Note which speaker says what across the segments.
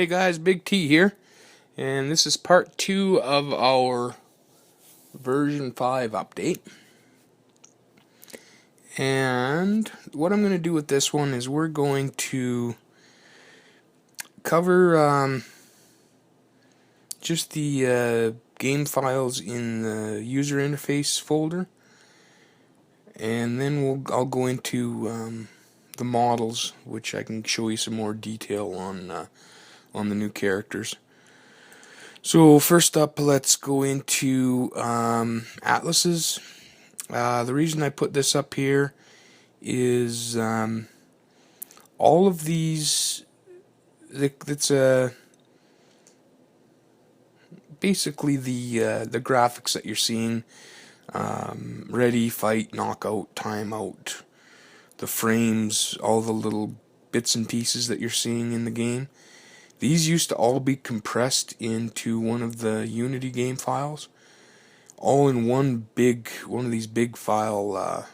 Speaker 1: Hey guys, Big T here, and this is part 2 of our version 5 update. And what I'm going to do with this one is we're going to cover just the game files in the user interface folder, and then I'll go into the models, which I can show you some more detail on the new characters. So first up, let's go into atlases. The reason I put this up here is all of these. It's basically the graphics that you're seeing: ready, fight, knockout, timeout, the frames, all the little bits and pieces that you're seeing in the game. These used to all be compressed into one of the Unity game files, all in one of these big file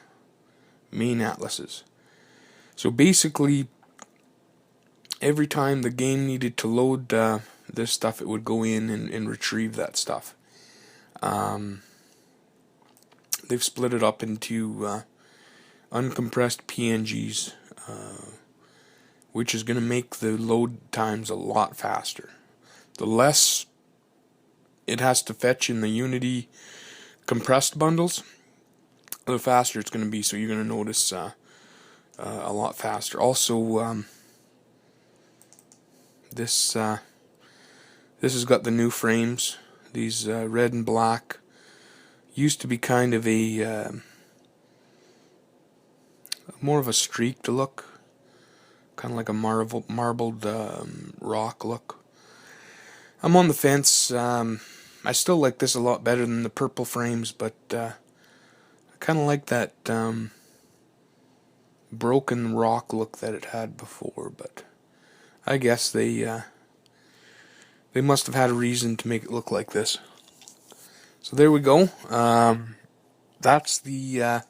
Speaker 1: main atlases. So basically, every time the game needed to load this stuff, it would go in and retrieve that stuff. They've split it up into uncompressed PNGs, which is going to make the load times a lot faster. The less it has to fetch in the Unity compressed bundles, the faster it's going to be, so you're going to notice a lot faster. Also, this has got the new frames. These red and black used to be kind of a more of a streaked look, kind of like a marbled rock look. I'm on the fence. I still like this a lot better than the purple frames, but I kind of like that broken rock look that it had before. But I guess they must have had a reason to make it look like this. So there we go. That's the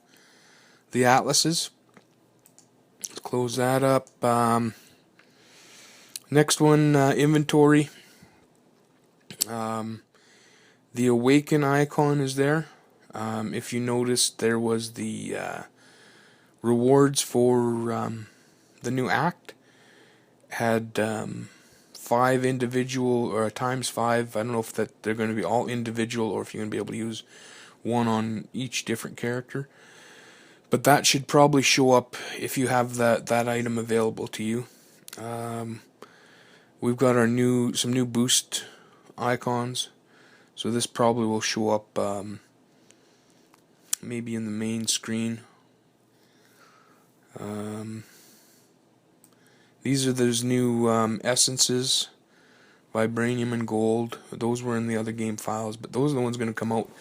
Speaker 1: atlases. Let's close that up. Next one, inventory. The awaken icon is there. If you noticed, there was the rewards for the new act. Had 5 individual, or times 5. I don't know if they're going to be all individual or if you're going to be able to use one on each different character. But that should probably show up if you have that item available to you. We've got some new boost icons, so this probably will show up maybe in the main screen. These are those new essences, vibranium and gold. Those were in the other game files, but those are the ones going to come out.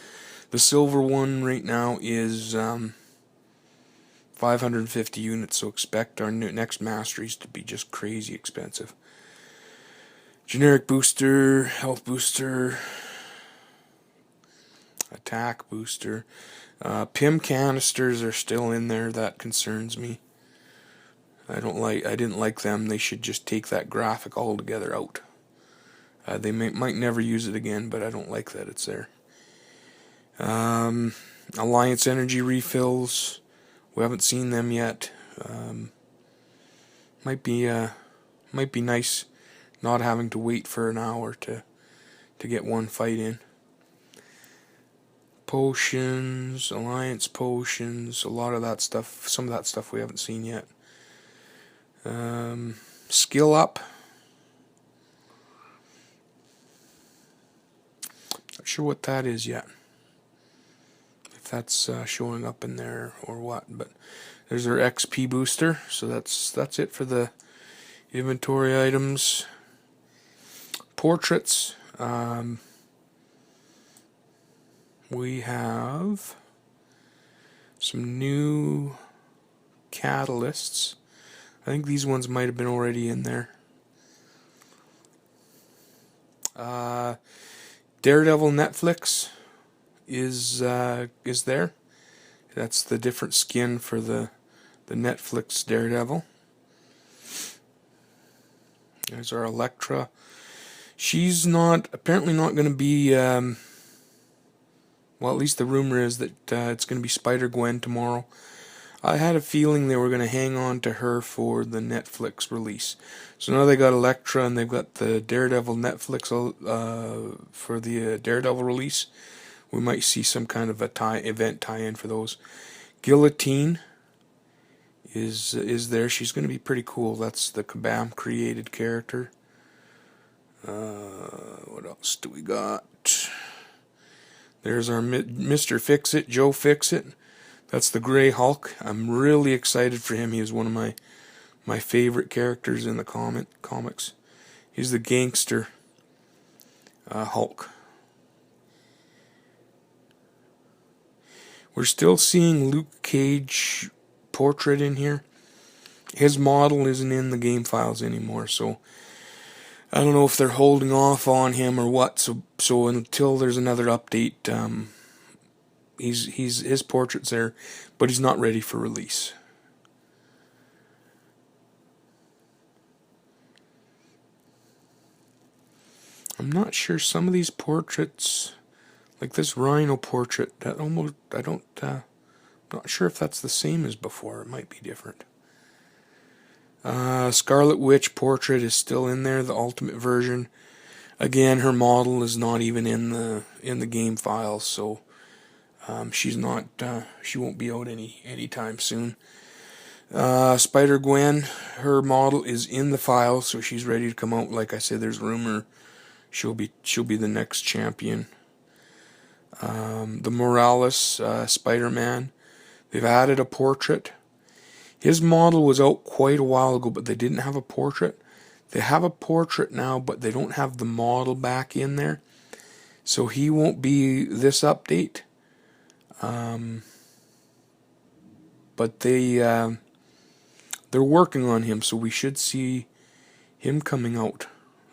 Speaker 1: The silver one right now is 550 units, so expect our next masteries to be just crazy expensive. Generic booster, health booster, attack booster. PIM canisters are still in there. That concerns me. I didn't like them. They should just take that graphic altogether out. They might never use it again, but I don't like that it's there. Alliance energy refills. We haven't seen them yet. Might be nice not having to wait for an hour to get one fight in. Potions, alliance potions, a lot of that stuff. Some of that stuff we haven't seen yet. Skill up. Not sure what that is yet. If that's showing up in there or what, but there's our XP booster. So that's it for the inventory items. Portraits. We have some new catalysts. I think these ones might have been already in there. Daredevil Netflix is there. That's the different skin for the Netflix Daredevil. There's our Elektra. She's apparently not going to be, well, at least the rumor is that it's going to be Spider-Gwen tomorrow. I had a feeling they were going to hang on to her for the Netflix release. So now they got Elektra and they've got the Daredevil Netflix for the Daredevil release. We might see some kind of a event tie-in for those. Guillotine is there. She's going to be pretty cool. That's the Kabam created character. What else do we got? There's our Mr. Fix-It, Joe Fix-It. That's the Grey Hulk. I'm really excited for him. He is one of my favorite characters in the comics. He's the gangster Hulk. We're still seeing Luke Cage portrait in here. His model isn't in the game files anymore, so I don't know if they're holding off on him or what. So until there's another update, his portrait's there, but he's not ready for release. I'm not sure, some of these portraits, like this Rhino portrait, that almost I'm not sure if that's the same as before. It might be different. Scarlet Witch portrait is still in there, the ultimate version. Again, her model is not even in the game files, so she won't be out anytime soon. Spider-Gwen, her model is in the file, so she's ready to come out. Like I said, there's rumor she'll be the next champion. The Morales Spider-Man, they've added a portrait. His model was out quite a while ago, but they didn't have a portrait. They have a portrait now, but they don't have the model back in there. So he won't be this update. But they're working on him, so we should see him coming out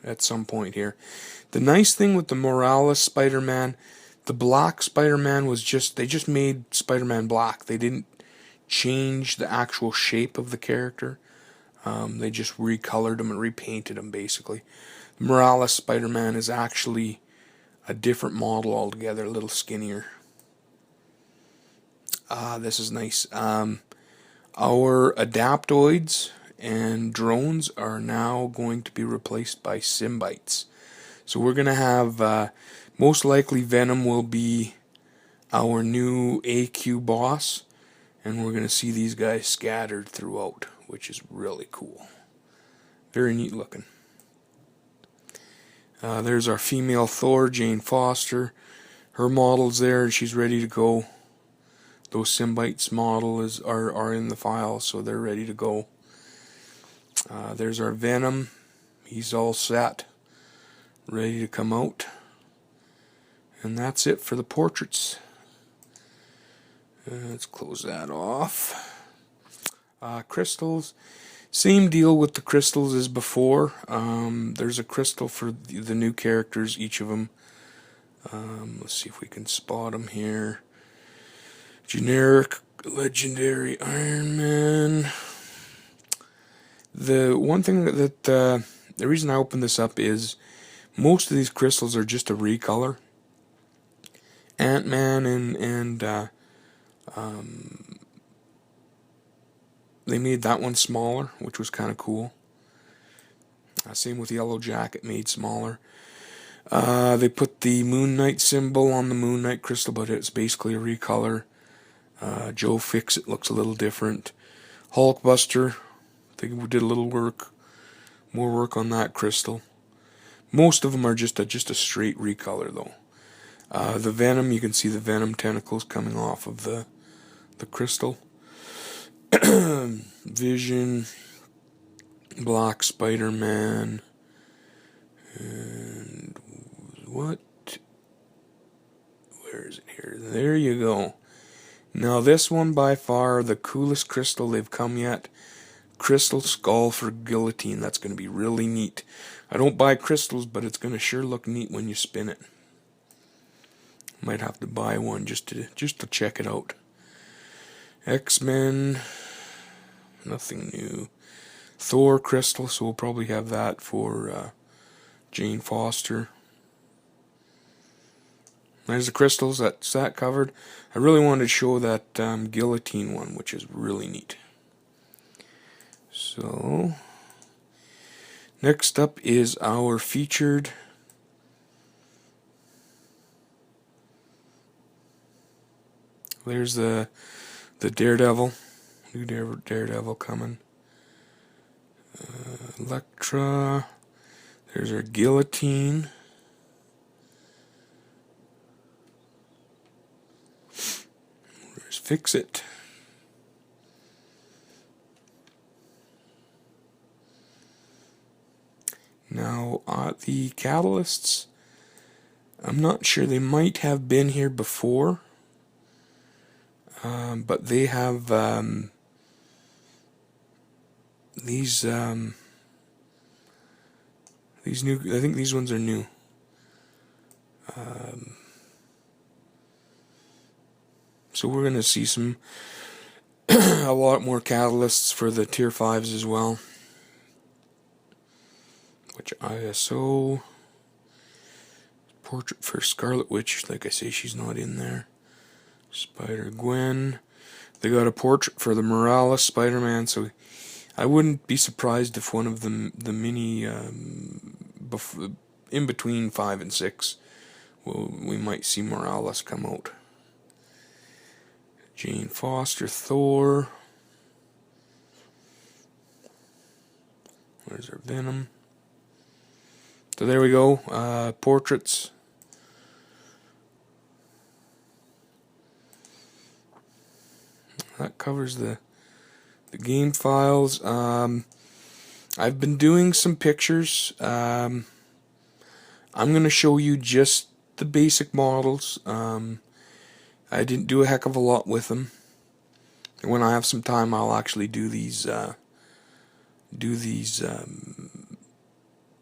Speaker 1: at some point here. The nice thing with the Morales Spider-Man, the black Spider-Man they just made Spider-Man black. They didn't change the actual shape of the character. They just recolored him and repainted him, basically. The Morales Spider-Man is actually a different model altogether, a little skinnier. This is nice. Our adaptoids and drones are now going to be replaced by Symbites. So we're going to have, most likely Venom will be our new AQ boss, and we're going to see these guys scattered throughout, which is really cool. Very neat looking. There's our female Thor, Jane Foster. Her model's there, and she's ready to go. Those Symbites are in the file, so they're ready to go. There's our Venom. He's all set, ready to come out. And that's it for the portraits. Let's close that off. Crystals. Same deal with the crystals as before. There's a crystal for the new characters, each of them. Let's see if we can spot them here. Generic, legendary Iron Man. The one thing that the reason I opened this up is most of these crystals are just a recolor. Ant-Man and they made that one smaller, which was kind of cool. Same with Yellow Jacket, made smaller. They put the Moon Knight symbol on the Moon Knight crystal, but it's basically a recolor. Joe Fix-It looks a little different. Hulkbuster, I think we did a little more work on that crystal. Most of them are just a straight recolor though. The Venom, you can see the Venom tentacles coming off of the crystal. Vision, Black Spider-Man, and where is it here? There you go. Now this one by far the coolest crystal they've come yet. Crystal Skull for Guillotine. That's going to be really neat. I don't buy crystals, but it's going to sure look neat when you spin it. Might have to buy one just to check it out. X-Men, nothing new. Thor crystal, so we'll probably have that for Jane Foster. There's the crystals, that's that covered. I really wanted to show that guillotine one, which is really neat. So, next up is our featured there's the Daredevil, new Daredevil coming. Elektra, there's our guillotine. There's Fix It. Now, the catalysts, I'm not sure, they might have been here before, but they have these new, I think these ones are new. So we're going to see some, a lot more catalysts for the tier 5s as well. Which ISO, portrait for Scarlet Witch, like I say, she's not in there. Spider-Gwen, they got a portrait for the Morales Spider-Man, so I wouldn't be surprised if one of the mini, in between 5 and 6, we might see Morales come out. Jane Foster, Thor. Where's our Venom? So there we go, portraits. That covers the game files. I've been doing some pictures. I'm going to show you just the basic models. I didn't do a heck of a lot with them. When I have some time, I'll actually do these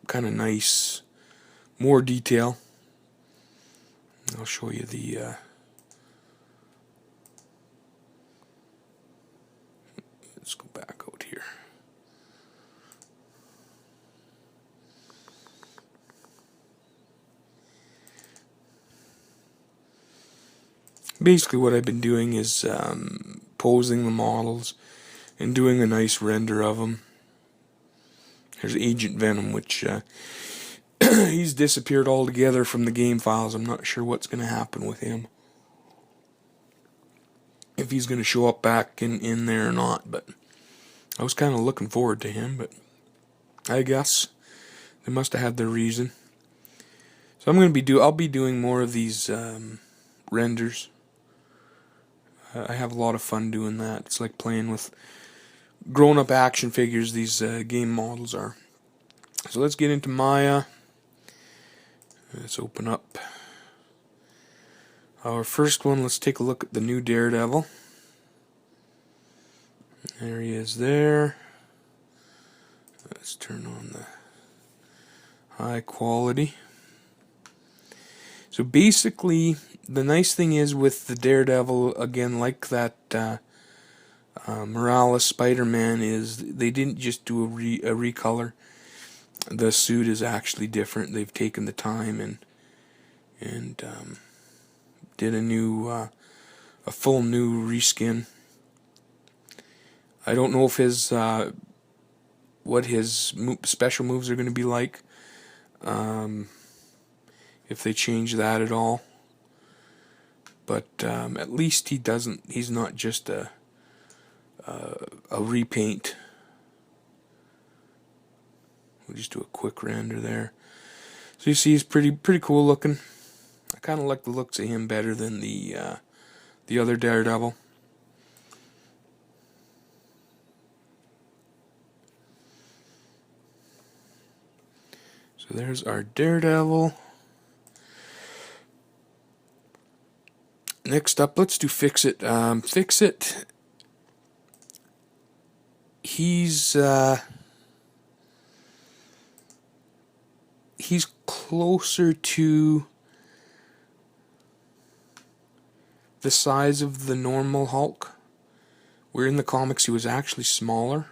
Speaker 1: kind of nice, more detail. I'll show you the let's go back out here. Basically what I've been doing is posing the models and doing a nice render of them. There's Agent Venom, which he's disappeared altogether from the game files. I'm not sure what's going to happen with him. If he's going to show up back in there or not. But I was kind of looking forward to him. But I guess they must have had their reason. So I'm going to I'll be doing more of these renders. I have a lot of fun doing that. It's like playing with grown-up action figures, these game models are. So let's get into Maya. Let's open up our first one. Let's take a look at the new Daredevil. There he is there. Let's turn on the high quality. So basically, the nice thing is with the Daredevil, again, like that Morales Spider-Man, is they didn't just do a recolor. The suit is actually different. They've taken the time and did a new, a full new reskin. I don't know if his what his special moves are going to be like. If they change that at all. But at least he's not just a repaint. We'll just do a quick render there. So you see he's pretty cool looking. I kind of like the looks of him better than the other Daredevil. So there's our Daredevil. Next up, let's do Fix It. Fix It. He's closer to the size of the normal Hulk. Where in the comics he was actually smaller.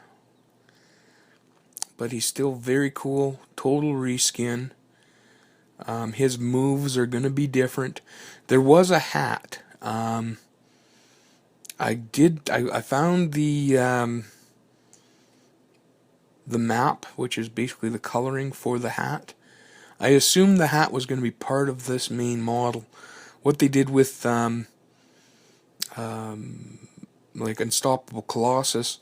Speaker 1: but he's still very cool. Total reskin. His moves are going to be different. There was a hat. I found the map, which is basically the coloring for the hat. I assumed the hat was going to be part of this main model. What they did with like Unstoppable Colossus,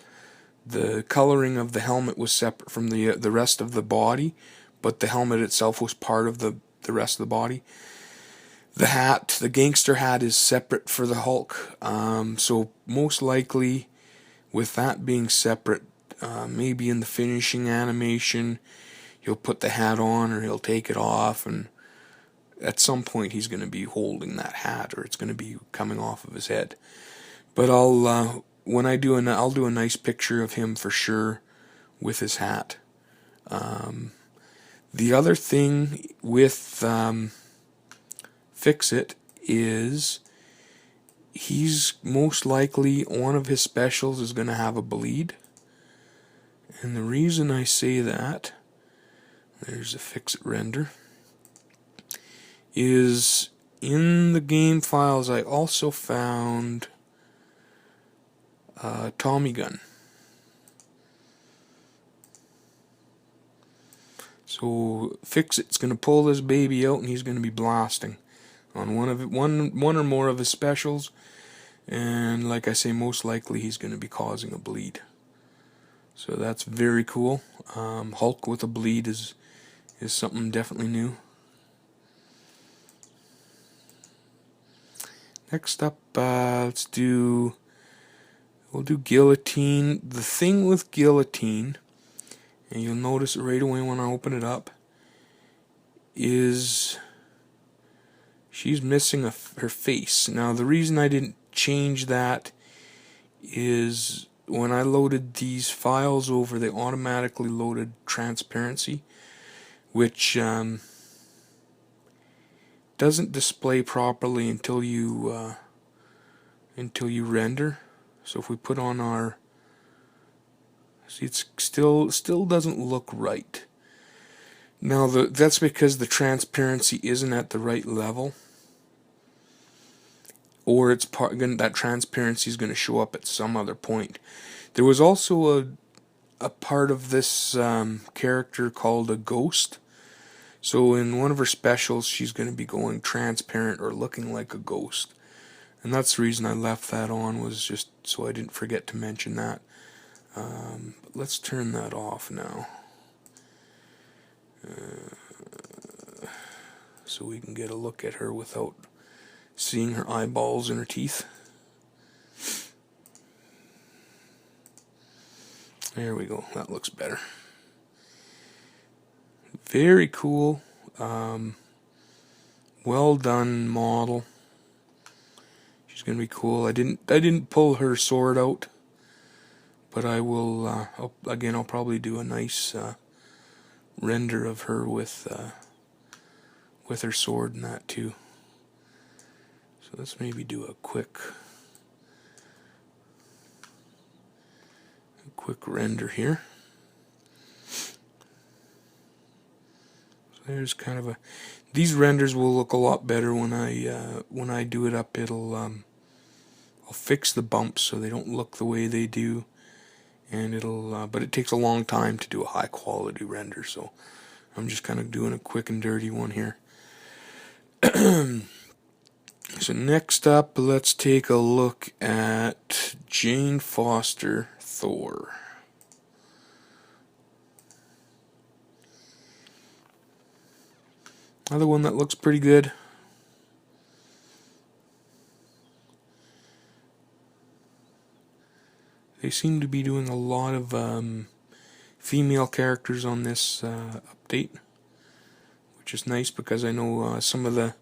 Speaker 1: the coloring of the helmet was separate from the rest of the body, but the helmet itself was part of the rest of the body. The hat, the gangster hat, is separate for the Hulk. So most likely, with that being separate, maybe in the finishing animation, he'll put the hat on or he'll take it off, and at some point he's going to be holding that hat, or it's going to be coming off of his head. But when I do I'll do a nice picture of him for sure with his hat. The other thing with Fix-It is he's most likely, one of his specials is going to have a bleed. And the reason I say that, there's a Fix-It render, is in the game files I also found Tommy gun. So Fix-It's going to pull this baby out, and he's going to be blasting on one or more of his specials, and like I say, most likely he's going to be causing a bleed. So that's very cool. Hulk with a bleed is something definitely new. Next up, we'll do Guillotine. The thing with Guillotine, and you'll notice it right away when I open it up, is she's missing her face. Now, the reason I didn't change that is when I loaded these files over, they automatically loaded transparency, which doesn't display properly until you render. So if we put on our, see, it's still doesn't look right. Now that's because the transparency isn't at the right level, or it's that transparency is going to show up at some other point. There was also a part of this character called a ghost. So in one of her specials, she's going to be going transparent or looking like a ghost. And that's the reason I left that on, was just so I didn't forget to mention that. But let's turn that off now. So we can get a look at her without seeing her eyeballs and her teeth. There we go. That looks better. Very cool. Well done model. She's gonna be cool. I didn't pull her sword out, but I will. I'll probably do a nice render of her with her sword and that too. So let's maybe do a quick render here. So there's kind of these renders will look a lot better when I do it up. I'll fix the bumps so they don't look the way they do, and but it takes a long time to do a high quality render, so I'm just kind of doing a quick and dirty one here. So next up, let's take a look at Jane Foster Thor. Another one that looks pretty good. They seem to be doing a lot of female characters on this update, which is nice because I know some of the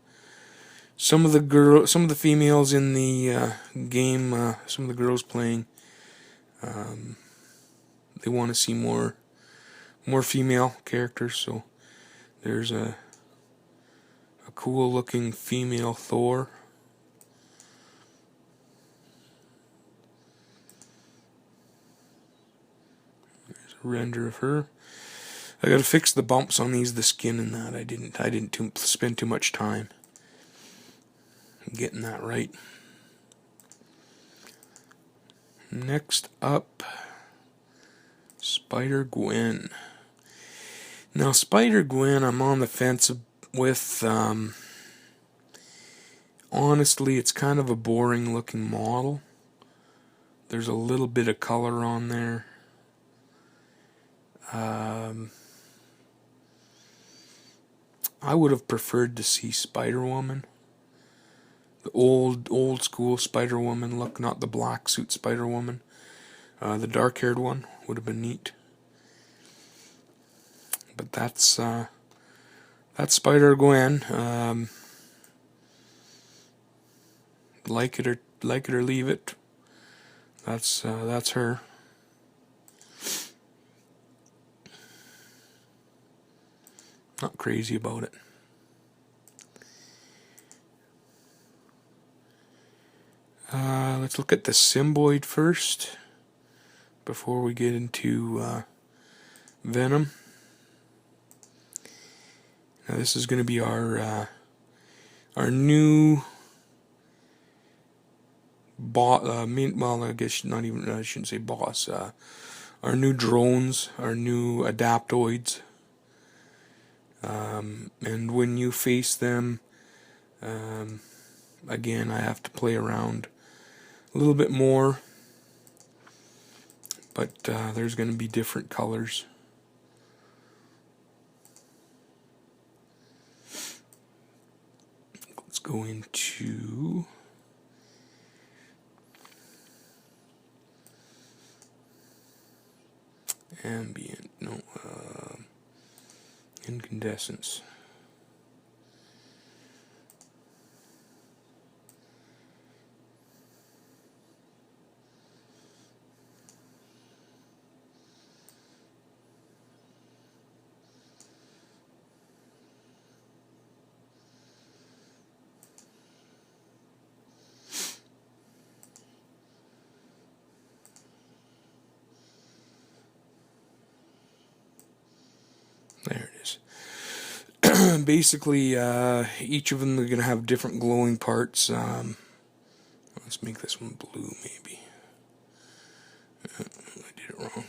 Speaker 1: females in the game, some of the girls playing, they want to see more female characters. So there's a cool looking female Thor. There's a render of her. I gotta fix the bumps on these, the skin and that. I didn't spend too much time getting that right. Next up, Spider-Gwen. Now, Spider-Gwen, I'm on the fence with. Honestly, it's kind of a boring looking model. There's a little bit of color on there. I would have preferred to see Spider-Woman. The old school Spider-Woman look, not the black suit Spider-Woman. The dark-haired one would have been neat. But that's Spider-Gwen. Like it or leave it. That's her. Not crazy about it. Let's look at the Symbiote first before we get into Venom. Now this is going to be our new boss. Well, I guess not even. I shouldn't say boss. Our new drones, our new adaptoids. And when you face them, again, I have to play around a little bit more, but there's going to be different colors. Let's go into ambient, no, incandescence. There it is. Basically, each of them are going to have different glowing parts. Let's make this one blue, maybe. I did it wrong.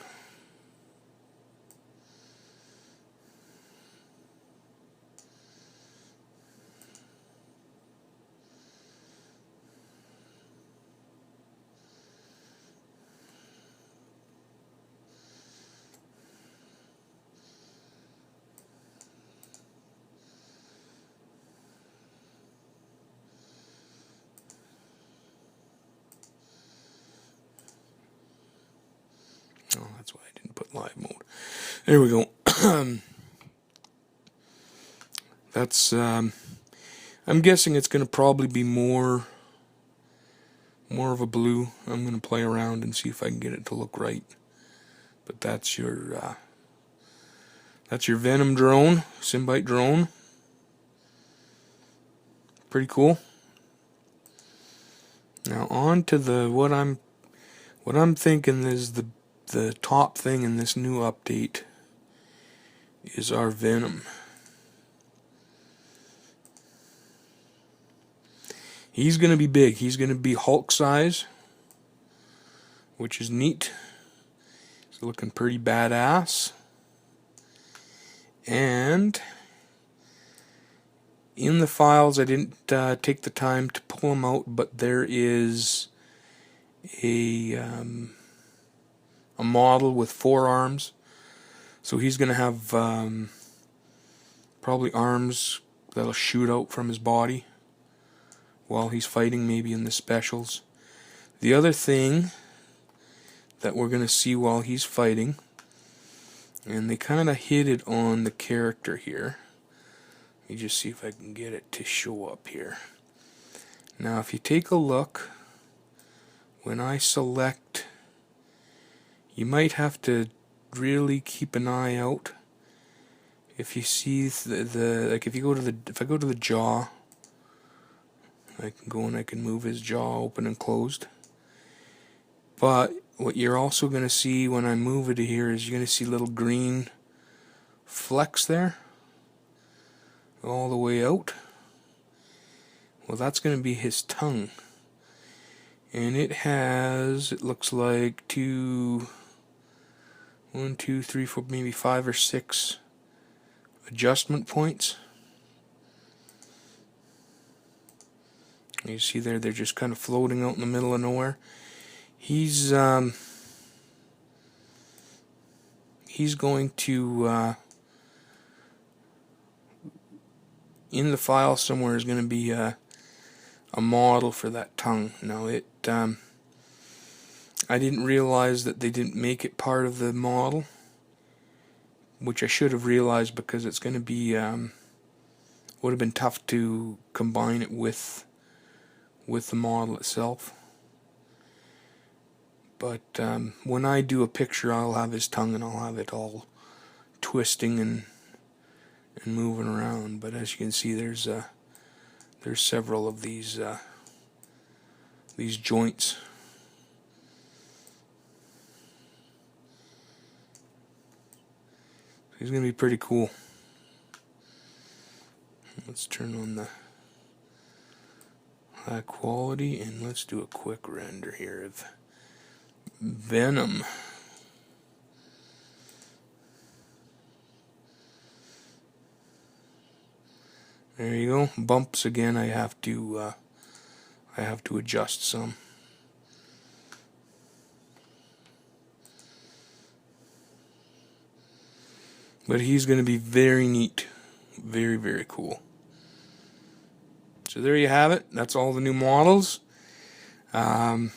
Speaker 1: Oh, that's why I didn't put live mode. There we go. That's, I'm guessing it's going to probably be more of a blue. I'm going to play around and see if I can get it to look right. But that's your Venom drone, Symbiote drone. Pretty cool. Now on to what I'm thinking is the top thing in this new update is our Venom. He's going to be big. He's going to be Hulk size, which is neat. He's looking pretty badass. And in the files, I didn't take the time to pull them out, but there is a model with 4 arms. So he's going to have probably arms that'll shoot out from his body while he's fighting, maybe in the specials. The other thing that we're going to see while he's fighting, and they kind of hit it on the character here. Let me just see if I can get it to show up here. Now if you take a look, when I select, you might have to really keep an eye out. If you see like if I go to the jaw, I can go and I can move his jaw open and closed. But what you're also going to see when I move it here is you're going to see little green flecks there all the way out. Well, that's going to be his tongue, and it looks like 1, 2, 3, 4, maybe 5 or 6 adjustment points. You see there, they're just kind of floating out in the middle of nowhere. He's going to in the file somewhere is going to be a model for that tongue. Now I didn't realize that they didn't make it part of the model, which I should have realized, because it's going to be would have been tough to combine it with the model itself. But when I do a picture, I'll have his tongue and I'll have it all twisting and moving around. But as you can see, there's several of these joints. He's going to be pretty cool. Let's turn on the high quality and let's do a quick render here of Venom. There you go. Bumps again. I have to adjust some. But he's going to be very neat. Very, very cool. So there you have it. That's all the new models. I'm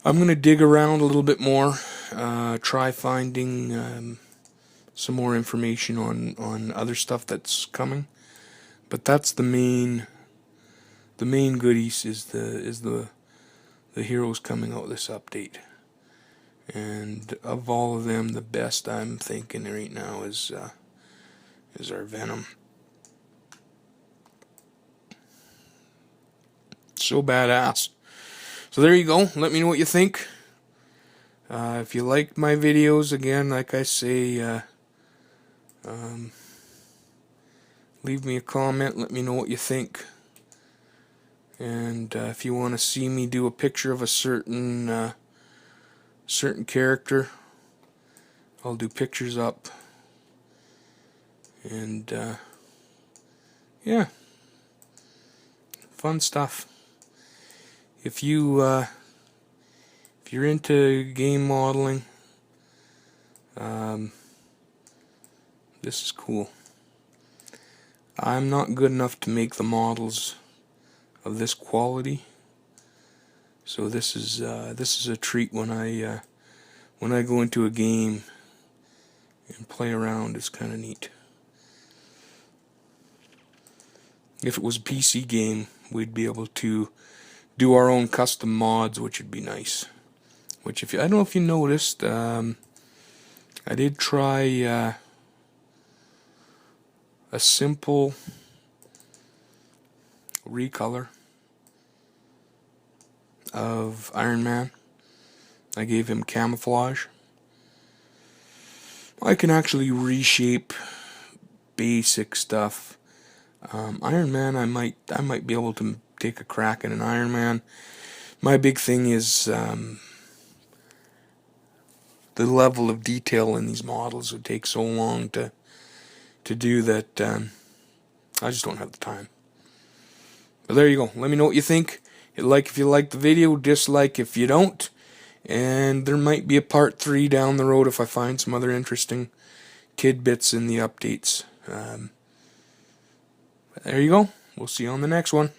Speaker 1: going to dig around a little bit more. Try finding some more information on other stuff that's coming. But that's the main goodies is the heroes coming out with this update. And of all of them, the best I'm thinking right now is our Venom. So badass. So there you go. Let me know what you think. If you liked my videos, again, like I say, leave me a comment. Let me know what you think. And if you want to see me do a picture of a certain character, I'll do pictures up. And yeah, fun stuff. If you're into game modeling, this is cool. I'm not good enough to make the models of this quality, so this is a treat when I go into a game and play around. It's kind of neat. If it was a PC game, we'd be able to do our own custom mods, which would be nice. Which, I don't know if you noticed, I did try a simple recolor of Iron Man. I gave him camouflage. I can actually reshape basic stuff. Iron Man, I might be able to take a crack at an Iron Man. My big thing is the level of detail in these models would take so long to do that. I just don't have the time. But there you go. Let me know what you think. If you like the video, dislike if you don't. And there might be a part 3 down the road if I find some other interesting tidbits in the updates. There you go. We'll see you on the next one.